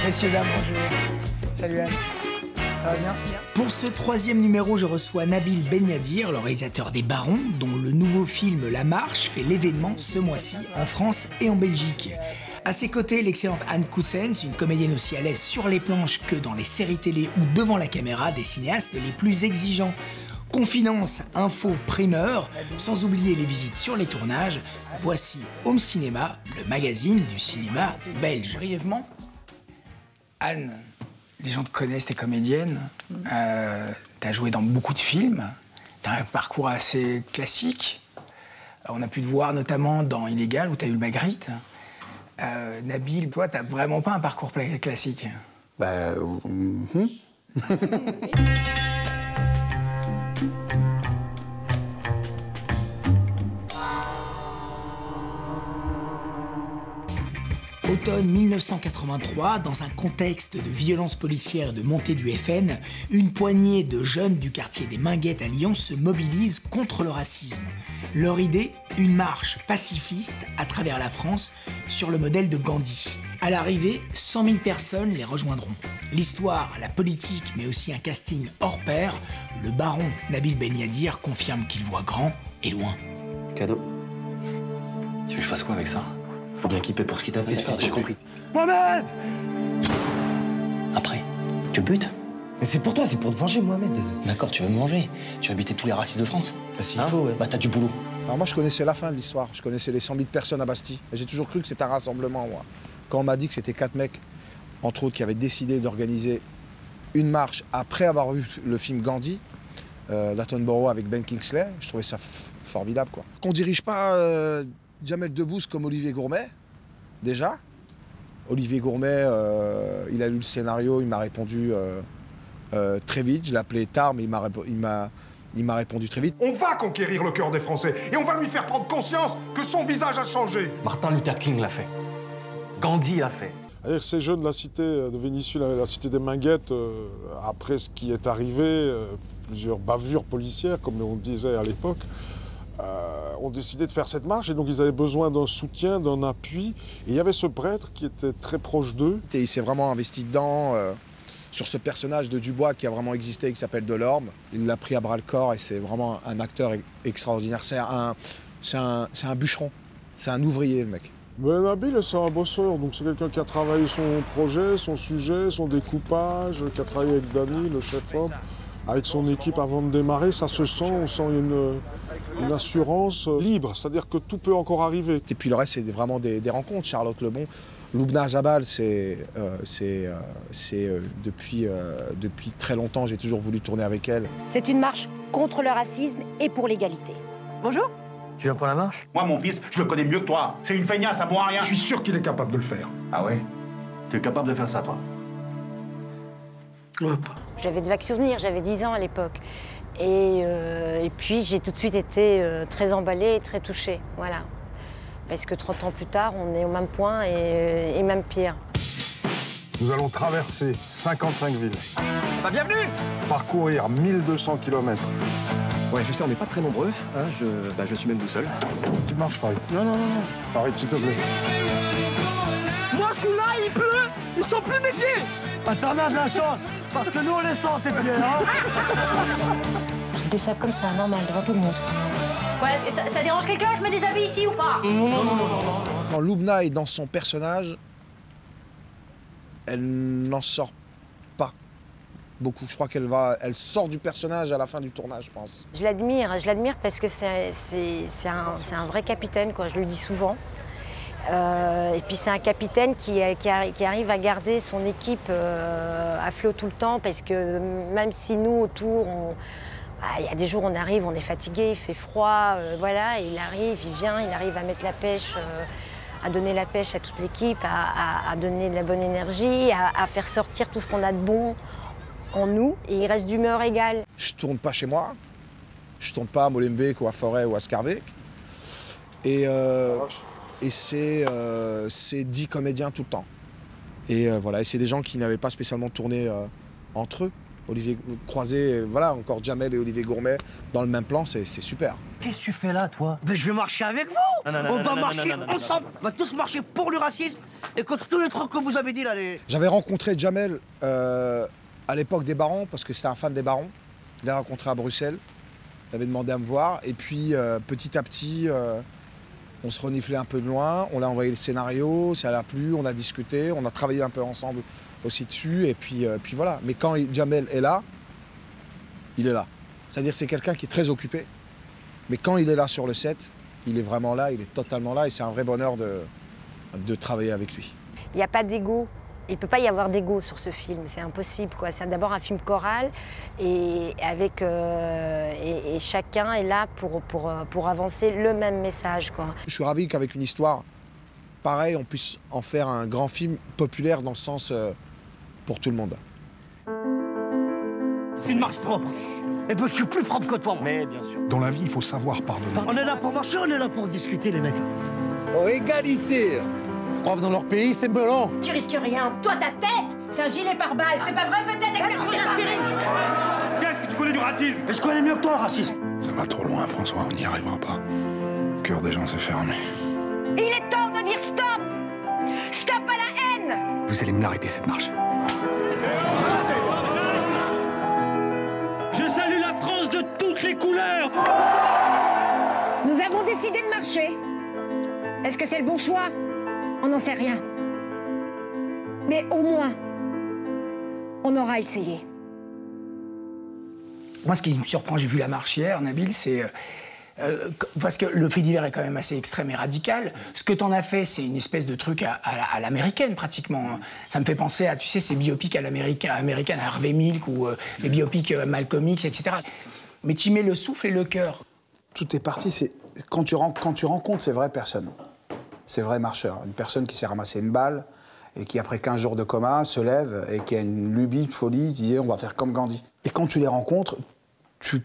Messieurs, dames, bonjour. Salut Anne. Ça va bien? Pour ce 3e numéro, je reçois Nabil Benyadir, le réalisateur des Barons, dont le nouveau film La Marche fait l'événement ce mois-ci en France et en Belgique. À ses côtés, l'excellente Anne Coussens, une comédienne aussi à l'aise sur les planches que dans les séries télé ou devant la caméra des cinéastes les plus exigeants. Confidence, info, primeur, sans oublier les visites sur les tournages, voici Home Cinéma, le magazine du cinéma belge. Brièvement, Anne, les gens te connaissent, t'es comédienne, t'as joué dans beaucoup de films, t'as un parcours assez classique. On a pu te voir notamment dans Illégal où t'as eu le Magritte. Nabil, toi, t'as vraiment pas un parcours classique. Automne 1983, dans un contexte de violence policière et de montée du FN, une poignée de jeunes du quartier des Minguettes à Lyon se mobilisent contre le racisme. Leur idée, une marche pacifiste à travers la France sur le modèle de Gandhi. À l'arrivée, 100 000 personnes les rejoindront. L'histoire, la politique, mais aussi un casting hors pair, le baron Nabil Benyadir confirme qu'il voit grand et loin. Cadeau. Tu veux que je fasse quoi avec ça? Faut bien qu'il paie pour ce qu'il t'a fait. D'accord, j'ai compris. Mohamed! Après, tu le butes? Mais c'est pour toi, c'est pour te venger, Mohamed. D'accord, tu veux me manger. Tu vas buter tous les racistes de France. Bah, s'il faut, ouais. Bah, t'as du boulot. Alors moi, je connaissais la fin de l'histoire. Je connaissais les 100 000 personnes à Bastille. J'ai toujours cru que c'était un rassemblement, moi. Quand on m'a dit que c'était 4 mecs, entre autres, qui avaient décidé d'organiser une marche après avoir vu le film Gandhi, d'Attenborough avec Ben Kingsley, je trouvais ça formidable, quoi. Qu'on dirige pas Jamel Debbouze comme Olivier Gourmet, déjà. Olivier Gourmet, il a lu le scénario, il m'a répondu très vite. Je l'ai appelé tard, mais il m'a répondu très vite. On va conquérir le cœur des Français et on va lui faire prendre conscience que son visage a changé. Martin Luther King l'a fait. Gandhi l'a fait. C'est-à-dire ces jeunes de la cité de Vénissieux, la cité des Minguettes, après ce qui est arrivé, plusieurs bavures policières, comme on disait à l'époque, ont décidé de faire cette marche et donc ils avaient besoin d'un soutien, d'un appui. Et il y avait ce prêtre qui était très proche d'eux. Et il s'est vraiment investi dedans, sur ce personnage de Dubois qui a vraiment existé, qui s'appelle Delorme. Il l'a pris à bras-le-corps et c'est vraiment un acteur extraordinaire. C'est un bûcheron, c'est un ouvrier, le mec. Mais Nabil, c'est un bosseur, donc c'est quelqu'un qui a travaillé son projet, son sujet, son découpage, qui a travaillé avec Dany, le chef-homme, avec son équipe avant de démarrer. Ça se sent, on sent une assurance libre, c'est-à-dire que tout peut encore arriver. Et puis le reste, c'est vraiment des rencontres. Charlotte Lebon, Loubna Zabal, depuis très longtemps, j'ai toujours voulu tourner avec elle. C'est une marche contre le racisme et pour l'égalité. Bonjour. Tu viens pour la marche? Moi, mon fils, je le connais mieux que toi. C'est une feignasse, ça boit rien. Je suis sûr qu'il est capable de le faire. Ah ouais? Tu es capable de faire ça, toi? Ouais. J'avais de vagues souvenirs, j'avais 10 ans à l'époque. Et puis j'ai tout de suite été très emballée et très touchée, voilà. Parce que 30 ans plus tard, on est au même point et même pire. Nous allons traverser 55 villes. Bah, bienvenue! Parcourir 1200 km. Ouais, je sais, on n'est pas très nombreux. Hein, je suis même tout seul. Tu marches, Farid? Non. Farid, s'il te plaît. Moi, je suis là, il pleut, ils sont plus mes pieds. Ah, t'en as de la chance, parce que nous, on les sent, tes pieds, hein. Je me dessape comme ça, normal, devant tout le monde. Ouais, ça dérange quelqu'un, je me déshabille ici ou pas? Non. Quand Loubna est dans son personnage, elle n'en sort pas beaucoup. Je crois elle sort du personnage à la fin du tournage, je pense. Je l'admire parce que c'est un vrai capitaine, quoi, je le dis souvent. Et puis c'est un capitaine qui arrive à garder son équipe à flot tout le temps, parce que même si nous, autour, il y a des jours où on arrive, on est fatigué, il fait froid, voilà, il arrive, il arrive à mettre la pêche, à donner la pêche à toute l'équipe, à donner de la bonne énergie, à faire sortir tout ce qu'on a de bon en nous, et il reste d'humeur égale. Je tourne pas chez moi, je tourne pas à Molenbeek ou à Forêt ou à Scarbeck. Et c'est 10 comédiens tout le temps. Et voilà, et c'est des gens qui n'avaient pas spécialement tourné entre eux. Olivier Croisé, voilà, encore Jamel et Olivier Gourmet dans le même plan, c'est super. Qu'est-ce que tu fais là, toi? Ben, je vais marcher avec vous. On va marcher ensemble. On va tous marcher pour le racisme Et contre tous les trucs que vous avez dit là, les... J'avais rencontré Jamel à l'époque des Barons, parce que c'était un fan des Barons. Je l'ai rencontré à Bruxelles. Il avait demandé à me voir. Et puis, petit à petit, on se reniflait un peu de loin. On l'a envoyé le scénario, ça l'a plu, on a discuté, on a travaillé un peu ensemble aussi dessus. Et puis voilà. Mais quand Jamel est là, il est là. C'est-à-dire que c'est quelqu'un qui est très occupé. Mais quand il est là sur le set, il est vraiment là, il est totalement là. Et c'est un vrai bonheur de travailler avec lui. Il n'y a pas d'ego. Il ne peut pas y avoir d'ego sur ce film, c'est impossible, quoi. C'est d'abord un film choral et chacun est là pour avancer le même message, quoi. Je suis ravi qu'avec une histoire pareille, on puisse en faire un grand film populaire dans le sens pour tout le monde. C'est une marche propre. Et puis je suis plus propre que toi. Mais bien sûr. Dans la vie, il faut savoir pardonner. On est là pour marcher, on est là pour discuter, les mecs. Oh, égalité. Preuve dans leur pays, c'est melon. Tu risques rien. Toi, ta tête, c'est un gilet pare-balles. C'est pas vrai, peut-être, avec tes grosses aspirines. Qu'est-ce que tu connais du racisme? Et je connais mieux que toi le racisme. Ça va trop loin, François, on n'y arrivera pas. Le cœur des gens s'est fermé. Il est temps de dire stop! Stop à la haine! Vous allez me l'arrêter, cette marche. Je salue la France de toutes les couleurs. Nous avons décidé de marcher. Est-ce que c'est le bon choix? On n'en sait rien. Mais au moins, on aura essayé. Moi, ce qui me surprend, j'ai vu La Marche hier, Nabil, c'est... parce que le fait divers est quand même assez extrême et radical. Ce que t'en as fait, c'est une espèce de truc à l'américaine, pratiquement. Ça me fait penser à, tu sais, ces biopics à l'américaine, à Harvey Milk ou les biopics Malcolm X, etc. Mais tu mets le souffle et le cœur. Tout est parti, c'est quand tu rencontres ces vraies personnes, ces vrais marcheurs. Une personne qui s'est ramassé une balle et qui, après 15 jours de coma, se lève et qui a une lubie, une folie, dit on va faire comme Gandhi. Et quand tu les rencontres, tu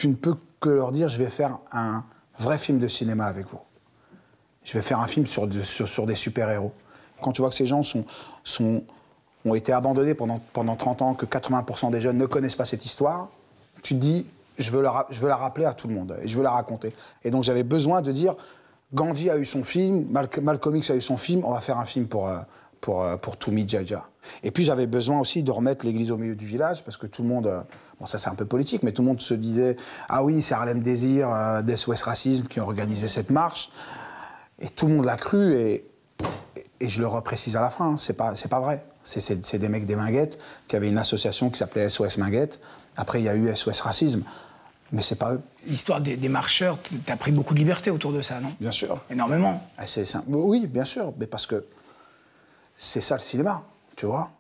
ne peux que leur dire je vais faire un vrai film de cinéma avec vous. Je vais faire un film sur des super-héros. Quand tu vois que ces gens ont été abandonnés pendant 30 ans, que 80% des jeunes ne connaissent pas cette histoire, tu te dis je veux la rappeler à tout le monde et je veux la raconter. Et donc j'avais besoin de dire Gandhi a eu son film, Malcolm X a eu son film, on va faire un film pour Toumi Djaïdja. Et puis j'avais besoin aussi de remettre l'église au milieu du village, parce que tout le monde, bon ça c'est un peu politique, mais tout le monde se disait ah oui, c'est Harlem Désir, d'SOS Racisme qui ont organisé cette marche. Et tout le monde l'a cru, et je le reprécise à la fin, c'est pas vrai. C'est des mecs des Minguettes qui avaient une association qui s'appelait SOS Minguettes. Après il y a eu SOS Racisme. Mais c'est pas eux. L'histoire des marcheurs, t'as pris beaucoup de liberté autour de ça, non? Bien sûr. Énormément. Oui, bien sûr, mais parce que c'est ça le cinéma, tu vois.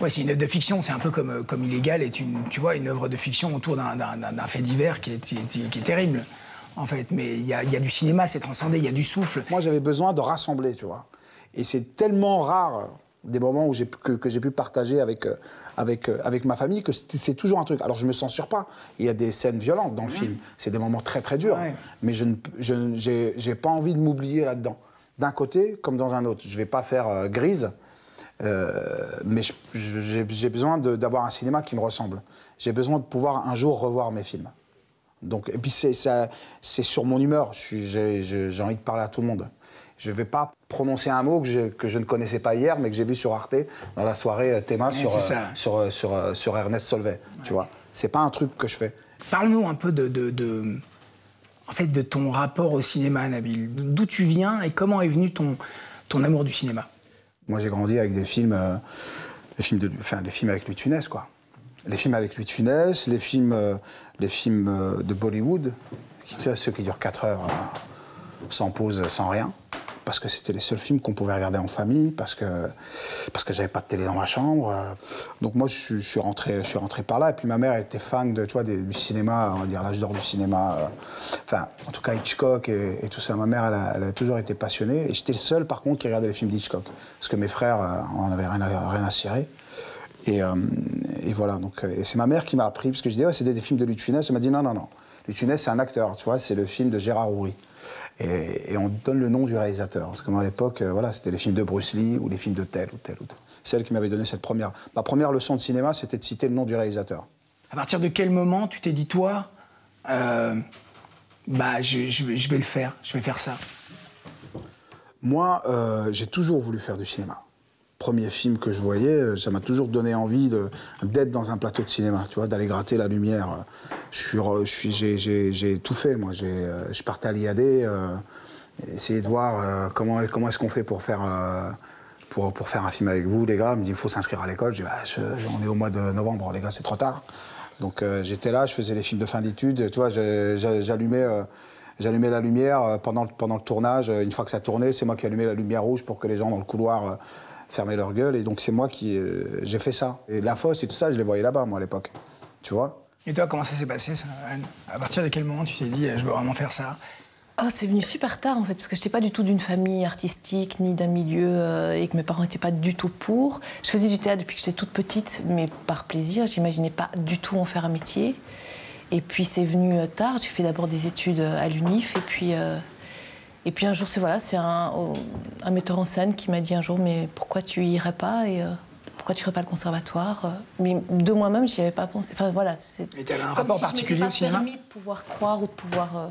Ouais, c'est une œuvre de fiction, c'est un peu comme Illégal est une œuvre de fiction autour d'un fait divers qui est terrible, en fait. Mais il y a du cinéma, c'est transcendé, il y a du souffle. Moi, j'avais besoin de rassembler, tu vois. Et c'est tellement rare des moments où que j'ai pu partager avec ma famille, que c'est toujours un truc. Alors je me censure pas, il y a des scènes violentes dans le film, c'est des moments très très durs, mais j'ai pas envie de m'oublier là-dedans. D'un côté comme dans un autre, je vais pas faire Grise, mais j'ai besoin d'avoir un cinéma qui me ressemble. J'ai besoin de pouvoir un jour revoir mes films. Donc, et puis c'est sur mon humeur, j'ai envie de parler à tout le monde. Je ne vais pas prononcer un mot que je ne connaissais pas hier, mais que j'ai vu sur Arte dans la soirée Théma sur Ernest Solvay. Tu vois, c'est pas un truc que je fais. Parle-nous un peu de ton rapport au cinéma, Nabil. D'où tu viens et comment est venu ton amour du cinéma? Moi, j'ai grandi avec des films, les films avec Louis de Funès, quoi. Les films avec Louis de Funès, les films de Bollywood, ceux qui durent 4 heures sans pause, sans rien. Parce que c'était les seuls films qu'on pouvait regarder en famille, parce que j'avais pas de télé dans ma chambre. Donc moi, je suis rentré par là. Et puis ma mère était fan du cinéma, on va dire l'âge d'or du cinéma. Enfin, en tout cas Hitchcock et tout ça. Ma mère, elle a toujours été passionnée. Et j'étais le seul, par contre, qui regardait les films d'Hitchcock. Parce que mes frères en avaient rien à cirer. Et voilà, donc c'est ma mère qui m'a appris, parce que je disais, ouais, c'est des films de Louis de Funès. Elle m'a dit, non. Louis de Funès, c'est un acteur, tu vois, c'est le film de Gérard Houry. Et on donne le nom du réalisateur. Parce que moi, à l'époque, c'était les films de Bruce Lee ou les films de tel ou tel. C'est elle qui m'avait donné ma première leçon de cinéma, c'était de citer le nom du réalisateur. À partir de quel moment tu t'es dit, toi, je vais le faire, je vais faire ça? Moi, j'ai toujours voulu faire du cinéma. Premier film que je voyais, ça m'a toujours donné envie d'être dans un plateau de cinéma, tu vois, d'aller gratter la lumière. J'ai tout fait, moi. Je partais à l'IAD, essayer de voir comment est-ce qu'on fait pour faire un film avec vous, les gars. Il me dit, il faut s'inscrire à l'école. Je dis, on est au mois de novembre, les gars, c'est trop tard. Donc j'étais là, je faisais les films de fin d'études, tu vois, j'allumais la lumière pendant le tournage. Une fois que ça tournait, c'est moi qui allumais la lumière rouge pour que les gens dans le couloir fermaient leur gueule. Et donc c'est moi qui... j'ai fait ça. Et La Fosse et tout ça, je les voyais là-bas, moi, à l'époque. Tu vois? Et toi, comment ça s'est passé, ça, Anne? À partir de quel moment tu t'es dit, je veux vraiment faire ça? Oh, c'est venu super tard, en fait, parce que je n'étais pas du tout d'une famille artistique, ni d'un milieu, et que mes parents n'étaient pas du tout pour. Je faisais du théâtre depuis que j'étais toute petite, mais par plaisir. J'imaginais pas du tout en faire un métier. Et puis c'est venu tard. J'ai fait d'abord des études à l'UNIF, et puis un jour, c'est un metteur en scène qui m'a dit un jour, mais pourquoi tu irais pas et pourquoi tu ferais pas le conservatoire? Mais de moi-même, j'y avais pas pensé. Enfin voilà. Et tu avais un rapport particulier au cinéma? Ça m'a permis de pouvoir croire ou de pouvoir.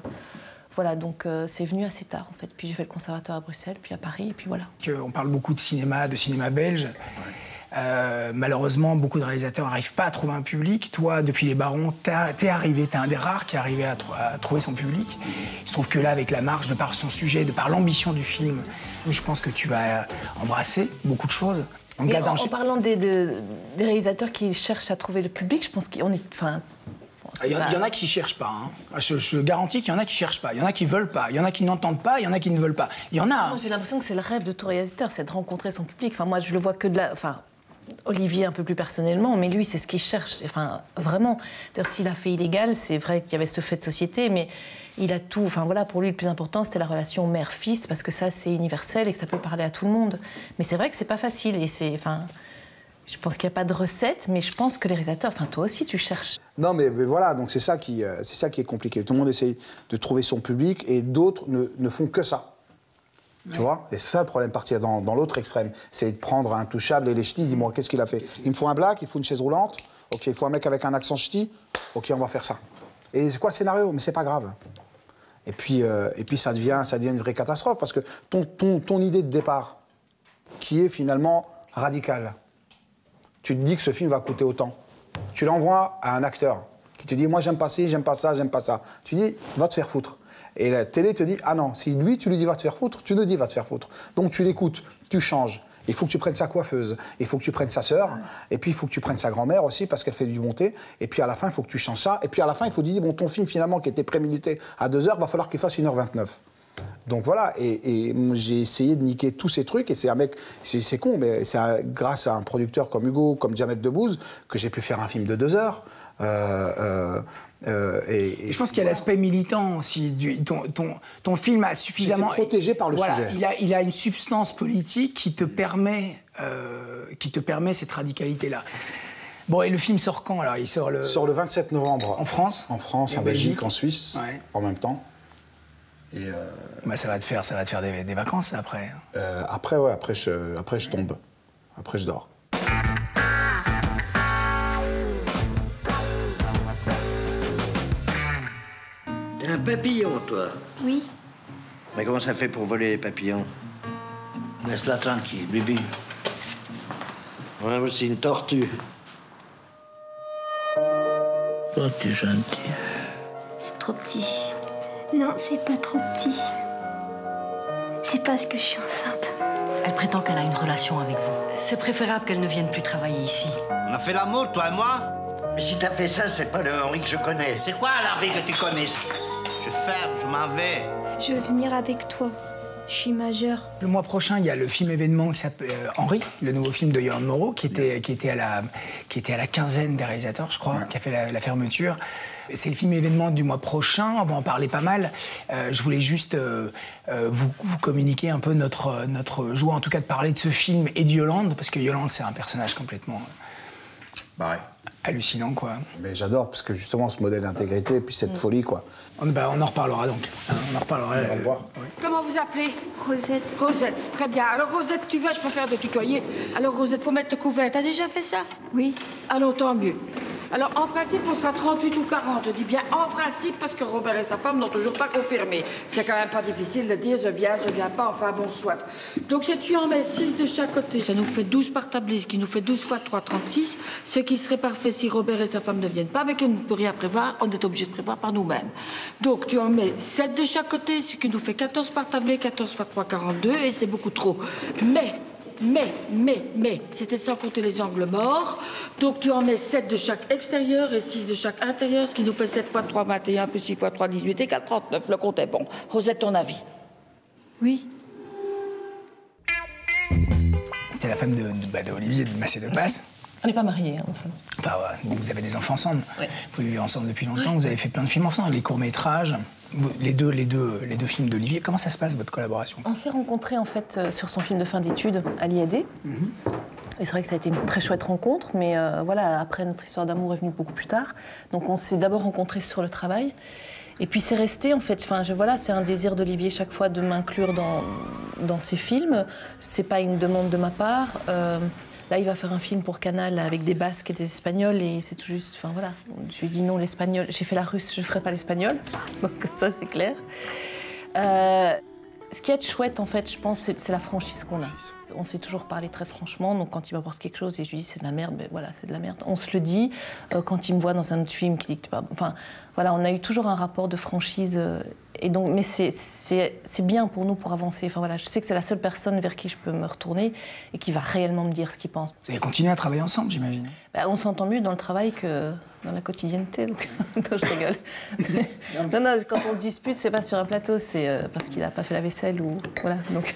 Voilà, donc c'est venu assez tard en fait. Puis j'ai fait le conservatoire à Bruxelles, puis à Paris, et puis voilà. On parle beaucoup de cinéma belge. Malheureusement, beaucoup de réalisateurs n'arrivent pas à trouver un public. Toi, depuis Les Barons, t'es un des rares qui est arrivé à trouver son public. Il se trouve que là, avec La Marche, de par son sujet, de par l'ambition du film, je pense que tu vas embrasser beaucoup de choses. Donc, là, en parlant des réalisateurs qui cherchent à trouver le public, je pense qu'on est... Il y en a qui ne cherchent pas. Hein. Je garantis qu'il y en a qui ne cherchent pas. Il y en a qui ne veulent pas. Il y en a qui n'entendent pas. Il y en a qui ne veulent pas. Il y en a. Moi, j'ai l'impression que c'est le rêve de tout réalisateur, c'est de rencontrer son public. Enfin, moi, je le vois que de la... Enfin, Olivier un peu plus personnellement, mais lui, c'est ce qu'il cherche. Enfin, vraiment. D'ailleurs, s'il a fait Illégal, c'est vrai qu'il y avait ce fait de société, mais il a tout... Enfin, voilà, pour lui, le plus important, c'était la relation mère-fils, parce que ça, c'est universel et que ça peut parler à tout le monde. Mais c'est vrai que c'est pas facile et c'est... Enfin, je pense qu'il n'y a pas de recette, mais je pense que les réalisateurs, enfin toi aussi, tu cherches. Non, mais voilà, donc c'est ça qui est compliqué. Tout le monde essaye de trouver son public et d'autres ne font que ça. Ouais. Tu vois? Et c'est ça le problème, partir dans l'autre extrême. C'est de prendre un touchable et les ch'tis, dis-moi, qu'est-ce qu'il a fait? Il me faut un black, il faut une chaise roulante, ok, il faut un mec avec un accent ch'ti, ok, on va faire ça. Et c'est quoi le scénario? Mais c'est pas grave. Et puis ça devient une vraie catastrophe, parce que ton idée de départ, qui est finalement radicale, tu te dis que ce film va coûter autant. Tu l'envoies à un acteur qui te dit « Moi, j'aime pas ci, j'aime pas ça, j'aime pas ça ». Tu dis « Va te faire foutre ». Et la télé te dit « Ah non, si lui, tu lui dis « Va te faire foutre », tu ne dis « Va te faire foutre ». Donc tu l'écoutes, tu changes. Il faut que tu prennes sa coiffeuse, il faut que tu prennes sa sœur, et puis il faut que tu prennes sa grand-mère aussi, parce qu'elle fait du monté. Et puis à la fin, il faut que tu changes ça. Et puis à la fin, il faut dire « Bon, ton film, finalement, qui était prémédité à 2 heures, va falloir qu'il fasse 1h29 ». Donc voilà, et j'ai essayé de niquer tous ces trucs, et c'est un mec, c'est con, mais c'est grâce à un producteur comme Hugo, comme Jamel Debbouze, que j'ai pu faire un film de 2 heures. Et je pense qu'il y a l'aspect militant aussi. Ton film a suffisamment... protégé par le sujet. Il a une substance politique qui te permet cette radicalité-là. Bon, et le film sort quand, alors? Il sort le 27 novembre. En France? En France, en Belgique, en Suisse, ouais. En même temps. Et bah, ça va te faire des vacances après. Après, ouais, après je tombe. Après je dors. T'es un papillon, toi? Oui. Mais comment ça fait pour voler les papillons? Laisse-la tranquille, Bibi. On a aussi une tortue. Oh, t'es gentil. C'est trop petit. Non, c'est pas trop petit. C'est parce que je suis enceinte. Elle prétend qu'elle a une relation avec vous. C'est préférable qu'elle ne vienne plus travailler ici. On a fait l'amour, toi et moi? Mais si t'as fait ça, c'est pas le Henri que je connais. C'est quoi l'Henri que tu connais? Je ferme, je m'en vais. Je veux venir avec toi. Je suis majeure. Le mois prochain, il y a le film événement qui s'appelle Henri, le nouveau film de Yohan Moreau, qui était à la quinzaine des réalisateurs, je crois, ouais. Qui a fait la fermeture. C'est le film événement du mois prochain, on va en parler pas mal. Je voulais juste vous communiquer un peu notre joie, en tout cas de parler de ce film et de Yolande, parce que Yolande, c'est un personnage complètement hallucinant, quoi. Mais j'adore, parce que justement, ce modèle d'intégrité et puis cette folie, quoi. On en reparlera donc. On en reparlera. Oui. Comment vous appelez? Rosette. Rosette, très bien. Alors Rosette, tu vas, je préfère te tutoyer. Alors Rosette, faut mettre le couvert. T'as déjà fait ça? Oui. Alors tant mieux. Alors, en principe, on sera 38 ou 40. Je dis bien en principe parce que Robert et sa femme n'ont toujours pas confirmé. C'est quand même pas difficile de dire je viens pas, enfin bon, soit. Donc, si tu en mets 6 de chaque côté, ça nous fait 12 par tablé, ce qui nous fait 12 fois 3, 36, ce qui serait parfait si Robert et sa femme ne viennent pas, mais qu'on ne peut rien prévoir, on est obligé de prévoir par nous-mêmes. Donc, tu en mets 7 de chaque côté, ce qui nous fait 14 par tablé, 14 fois 3, 42, et c'est beaucoup trop. Mais, c'était sans compter les angles morts. Donc tu en mets 7 de chaque extérieur et 6 de chaque intérieur, ce qui nous fait 7 fois 3, 21, plus 6 fois 3, 18 et 4, 39. Le compte est bon. Rosette, ton avis? Oui. T'es la femme d'Olivier de Massé de Passe. On n'est pas mariés, en France. Enfin, vous avez des enfants ensemble. Oui. Vous vivez ensemble depuis longtemps. Vous avez fait plein de films ensemble, les courts-métrages, les deux films d'Olivier. Comment ça se passe, votre collaboration? On s'est rencontrés, en fait, sur son film de fin d'études, à l'IAD. Et c'est vrai que ça a été une très chouette rencontre, mais voilà, après, notre histoire d'amour est venue beaucoup plus tard. Donc on s'est d'abord rencontrés sur le travail. Et puis c'est resté, en fait, voilà, c'est un désir d'Olivier chaque fois de m'inclure dans ses films. C'est pas une demande de ma part. Là, il va faire un film pour Canal avec des Basques et des Espagnols et c'est tout juste... Enfin, voilà. Je lui ai dit non, l'espagnol. J'ai fait la russe, je ne ferai pas l'espagnol. Donc, ça, c'est clair. Ce qui est chouette, en fait, je pense, c'est la franchise qu'on a. On s'est toujours parlé très franchement. Donc, quand il m'apporte quelque chose et je lui dis c'est de la merde, ben voilà, c'est de la merde. On se le dit. Quand il me voit dans un autre film qui dit que... Enfin, voilà, on a eu toujours un rapport de franchise. Et donc, mais c'est bien pour nous pour avancer. Enfin, voilà, je sais que c'est la seule personne vers qui je peux me retourner et qui va réellement me dire ce qu'il pense. Vous allez continuer à travailler ensemble, j'imagine? On s'entend mieux dans le travail que dans la quotidienneté. Donc... non, je rigole. non, quand on se dispute, c'est pas sur un plateau, c'est parce qu'il n'a pas fait la vaisselle ou... Voilà, donc...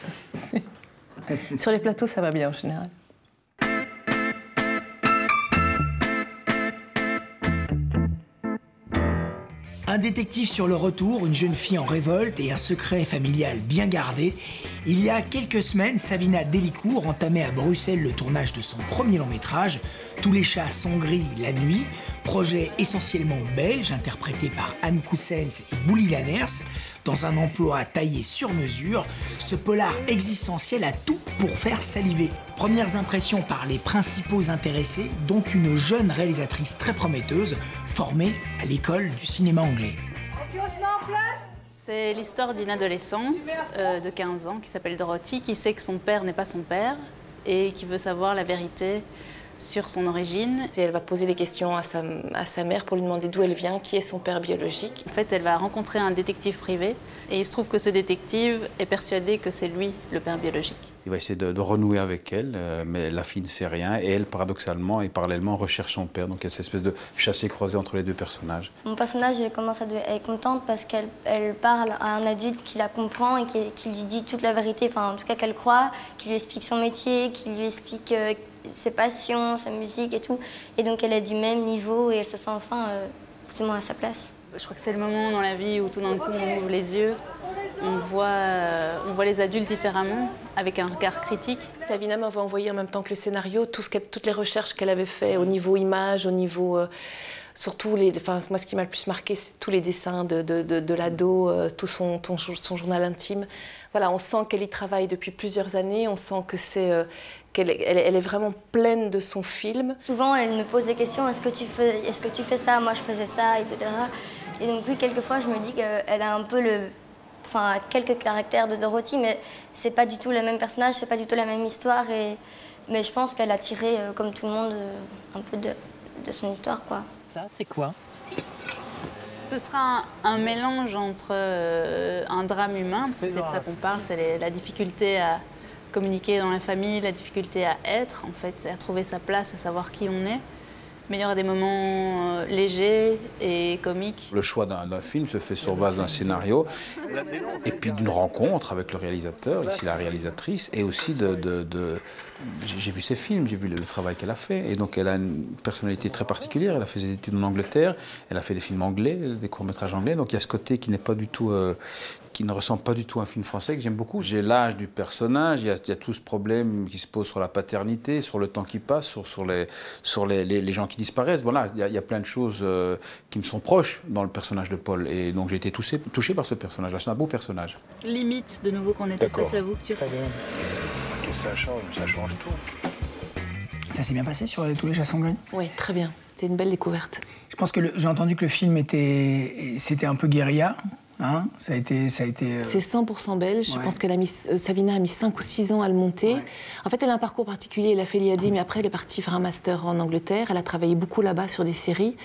Sur les plateaux, ça va bien en général. Un détective sur le retour, une jeune fille en révolte et un secret familial bien gardé. Il y a quelques semaines, Savina Delicourt entamait à Bruxelles le tournage de son premier long-métrage, Tous les chats sont gris la nuit, projet essentiellement belge, interprété par Anne Coussens et Bouli Lanners. Dans un emploi taillé sur mesure, ce polar existentiel a tout pour faire saliver. Premières impressions par les principaux intéressés, dont une jeune réalisatrice très prometteuse, formée à l'école du cinéma anglais. C'est l'histoire d'une adolescente de 15 ans qui s'appelle Dorothy, qui sait que son père n'est pas son père et qui veut savoir la vérité sur son origine. Et elle va poser des questions à sa mère pour lui demander d'où elle vient, qui est son père biologique. En fait, elle va rencontrer un détective privé et il se trouve que ce détective est persuadé que c'est lui le père biologique. Il va essayer de renouer avec elle, mais la fille ne sait rien et elle, paradoxalement et parallèlement, recherche son père. Donc il y a cette espèce de chassé-croisé entre les deux personnages. Mon personnage commence à être contente parce qu'elle parle à un adulte qui la comprend et qui lui dit toute la vérité, enfin en tout cas qu'elle croit, qui lui explique son métier, qui lui explique ses passions, sa musique et tout. Et donc elle est du même niveau et elle se sent enfin plus ou moins à sa place. Je crois que c'est le moment dans la vie où tout d'un coup on ouvre les yeux, on voit les adultes différemment, avec un regard critique. Savina m'avait envoyé en même temps que le scénario toutes les recherches qu'elle avait fait au niveau image, au niveau... surtout, moi ce qui m'a le plus marqué, c'est tous les dessins de l'ado, tout son journal intime. Voilà, on sent qu'elle y travaille depuis plusieurs années, on sent que qu'elle est vraiment pleine de son film. Souvent, elle me pose des questions, est-ce que tu fais ça, moi je faisais ça, etc. Et donc oui, quelquefois, je me dis qu'elle a un peu quelques caractères de Dorothy, mais c'est pas du tout le même personnage, c'est pas du tout la même histoire. Mais je pense qu'elle a tiré, comme tout le monde, un peu de son histoire, quoi. Ça, c'est quoi? Ce sera un mélange entre un drame humain, parce que c'est de ça qu'on parle, c'est la difficulté à communiquer dans la famille, la difficulté à être, en fait, à trouver sa place, à savoir qui on est. Mais il y aura des moments légers et comiques. Le choix d'un film se fait sur base d'un scénario et puis d'une rencontre avec le réalisateur, ici la réalisatrice, et aussi j'ai vu ses films, j'ai vu le travail qu'elle a fait. Et donc elle a une personnalité très particulière, elle a fait des études en Angleterre, elle a fait des films anglais, des courts-métrages anglais. Donc il y a ce côté qui n'est pas du tout... qui ne ressemble pas du tout à un film français que j'aime beaucoup. J'ai l'âge du personnage, il y a tout ce problème qui se pose sur la paternité, sur le temps qui passe, sur les gens qui disparaissent. Voilà, il y a plein de choses qui me sont proches dans le personnage de Paul. Et donc j'ai été touché par ce personnage-là. C'est un beau personnage. Limite, de nouveau, qu'on était face à vous. Qu'est-ce que ça change tout. Ça s'est bien passé sur tous les Chasseurs Gris? Oui, très bien. C'était une belle découverte. Je pense que j'ai entendu que le film c'était un peu guérilla. Hein, ça a été. C'est 100% belge. Ouais. Je pense que Savina a mis 5 ou 6 ans à le monter. Ouais. En fait, elle a un parcours particulier. Elle a fait l'IAD, mais après, elle est partie faire un master en Angleterre. Elle a travaillé beaucoup là-bas sur des séries.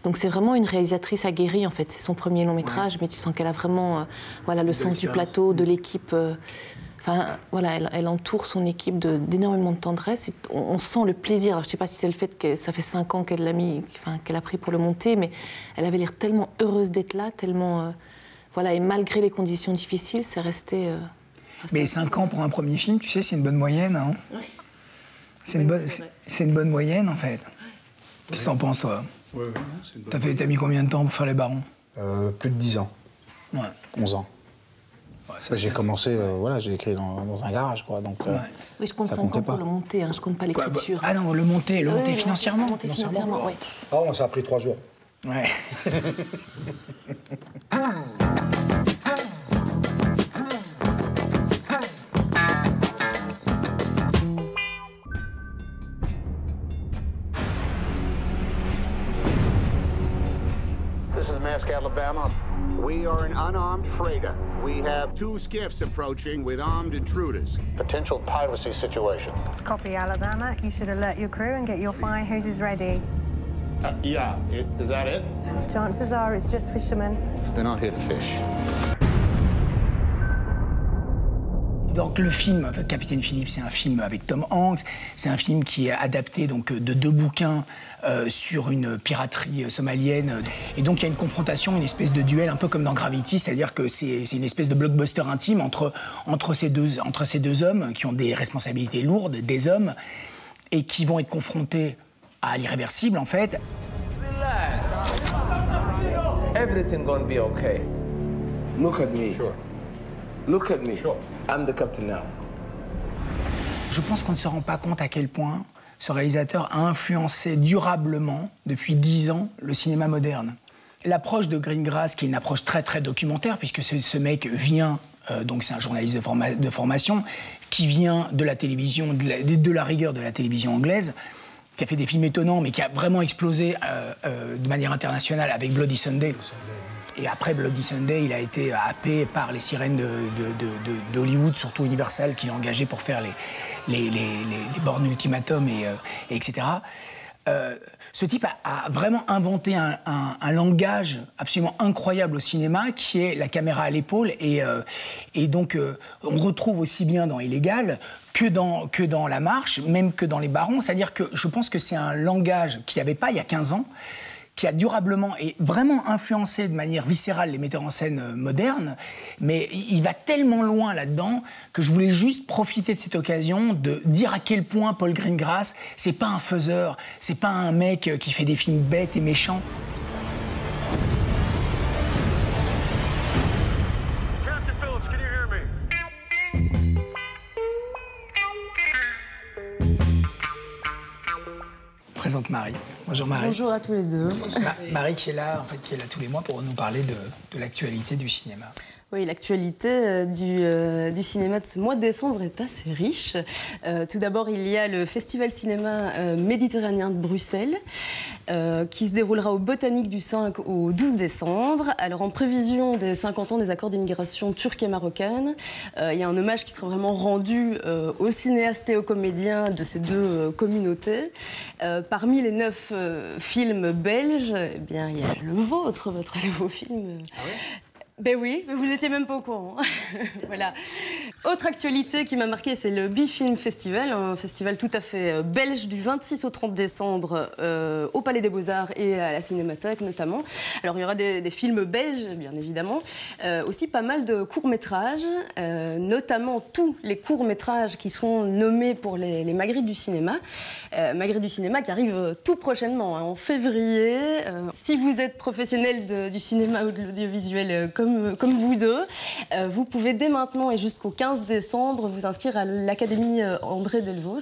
Donc, c'est vraiment une réalisatrice aguerrie, en fait. C'est son premier long métrage, ouais. Mais tu sens qu'elle a vraiment le sens du plateau, de l'équipe. Enfin, voilà, elle entoure son équipe d'énormément de tendresse. Et on sent le plaisir. Alors, je ne sais pas si c'est le fait que ça fait 5 ans qu'elle a pris pour le monter, mais elle avait l'air tellement heureuse d'être là, tellement. Voilà, et malgré les conditions difficiles, c'est resté... Mais 5 ans pour un premier film, tu sais, c'est une bonne moyenne. Hein. Oui. C'est une bonne moyenne, en fait. Qu'est-ce que t'en penses, toi? Oui. T'as mis combien de temps pour faire Les Barons? Plus de 10 ans. Ouais. 11 ans. Ouais, j'ai commencé, j'ai écrit dans un garage, quoi. Donc, oui, je compte 5 ans pour le monter, hein, je compte pas l'écriture. Ah non, le monter financièrement? Le monter financièrement, oui. Ah, ça a pris 3 jours. Ouais. This is Maersk, Alabama. We are an unarmed freighter. We have 2 skiffs approaching with armed intruders. Potential piracy situation. Copy, Alabama. You should alert your crew and get your fire hoses ready. Yeah, is that it? Chances are it's just fishermen. They're not here to fish. Donc le film Capitaine Phillips, c'est un film avec Tom Hanks. C'est un film qui est adapté donc de 2 bouquins sur une piraterie somalienne. Et donc il y a une confrontation, une espèce de duel, un peu comme dans Gravity, c'est-à-dire que c'est une espèce de blockbuster intime entre ces deux hommes qui ont des responsabilités lourdes, des hommes, et qui vont être confrontés à l'irréversible, en fait. Everything gonna be okay. Look at me. Sure. Look at me. Sure. I'm the captain now. Je pense qu'on ne se rend pas compte à quel point ce réalisateur a influencé durablement, depuis 10 ans, le cinéma moderne. L'approche de Greengrass, qui est une approche très très documentaire, puisque ce mec vient, donc c'est un journaliste de formation, qui vient de la télévision, de la rigueur de la télévision anglaise, qui a fait des films étonnants, mais qui a vraiment explosé de manière internationale avec Bloody Sunday. Et après Bloody Sunday, il a été happé par les sirènes d'Hollywood, surtout Universal, qui l'ont engagé pour faire les Bourne Ultimatum, etc. Ce type a vraiment inventé un langage absolument incroyable au cinéma, qui est la caméra à l'épaule. Et donc, on retrouve aussi bien dans Illégal que dans La Marche, même que dans Les Barons. C'est-à-dire que je pense que c'est un langage qu'il n'y avait pas il y a 15 ans, qui a durablement et vraiment influencé de manière viscérale les metteurs en scène modernes, mais il va tellement loin là-dedans que je voulais juste profiter de cette occasion de dire à quel point Paul Greengrass, c'est pas un faiseur, c'est pas un mec qui fait des films bêtes et méchants. Captain Phillips, can you hear me? Présente Marie. Bonjour Marie. Bonjour à tous les deux. Marie qui est là tous les mois pour nous parler de l'actualité du cinéma. Oui, l'actualité du cinéma de ce mois de décembre est assez riche. Tout d'abord, il y a le Festival cinéma méditerranéen de Bruxelles qui se déroulera au Botanique du 5 au 12 décembre. Alors, en prévision des 50 ans des accords d'immigration turque et marocaine, il y a un hommage qui sera vraiment rendu aux cinéastes et aux comédiens de ces 2 communautés. Parmi les 9 films belges, eh bien, il y a votre nouveau film. Ah ouais? Ben oui, mais vous n'étiez même pas au courant. Voilà. Autre actualité qui m'a marquée, c'est le Bifilm Festival, un festival tout à fait belge du 26 au 30 décembre au Palais des Beaux-Arts et à la Cinémathèque notamment. Alors il y aura des films belges, bien évidemment, aussi pas mal de courts-métrages, notamment tous les courts-métrages qui sont nommés pour les Magritte du cinéma. Magritte du cinéma qui arrive tout prochainement, hein, en février. Si vous êtes professionnel du cinéma ou de l'audiovisuel comme vous deux, vous pouvez dès maintenant et jusqu'au 15 15 décembre vous inscrire à l'Académie André Delvaux.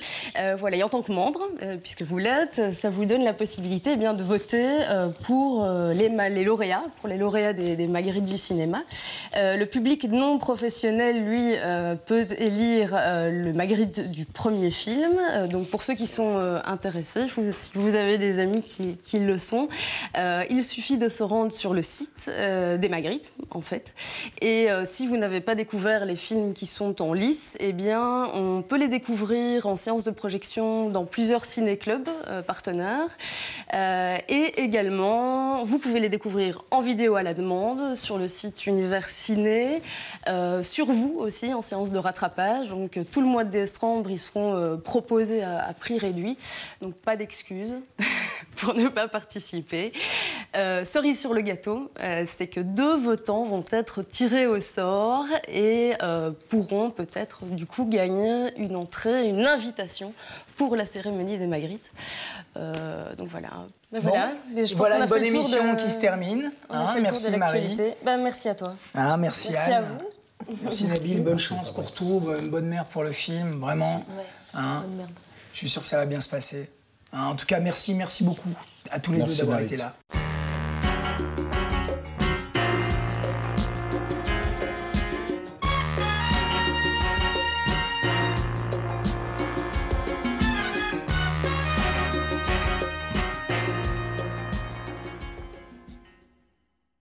Voilà, et en tant que membre, puisque vous l'êtes, ça vous donne la possibilité eh bien, de voter pour les lauréats, pour les lauréats des Magritte du cinéma. Le public non professionnel, lui, peut élire le Magritte du premier film. Donc pour ceux qui sont intéressés, si vous avez des amis qui le sont, il suffit de se rendre sur le site des Magritte, en fait. Et si vous n'avez pas découvert les films qui sont en lice, eh bien, on peut les découvrir en séance de projection dans plusieurs ciné-clubs partenaires. Et également, vous pouvez les découvrir en vidéo à la demande sur le site Univers Ciné, sur vous aussi, en séance de rattrapage. Donc tout le mois de décembre, ils seront proposés à prix réduit. Donc pas d'excuses pour ne pas participer. Cerise sur le gâteau, c'est que 2 votants vont être tirés au sort et pourront peut-être du coup gagner une entrée, une invitation pour la cérémonie des Magritte. Donc voilà. Ben bon, voilà, voilà une bonne émission qui se termine. Merci Marie. Ben, merci à toi. Merci Anne. À vous. Merci Nabil, bonne chance pour tout, bonne mère pour le film, vraiment. Je suis sûr que ça va bien se passer. En tout cas, merci beaucoup à tous les deux d'avoir été là.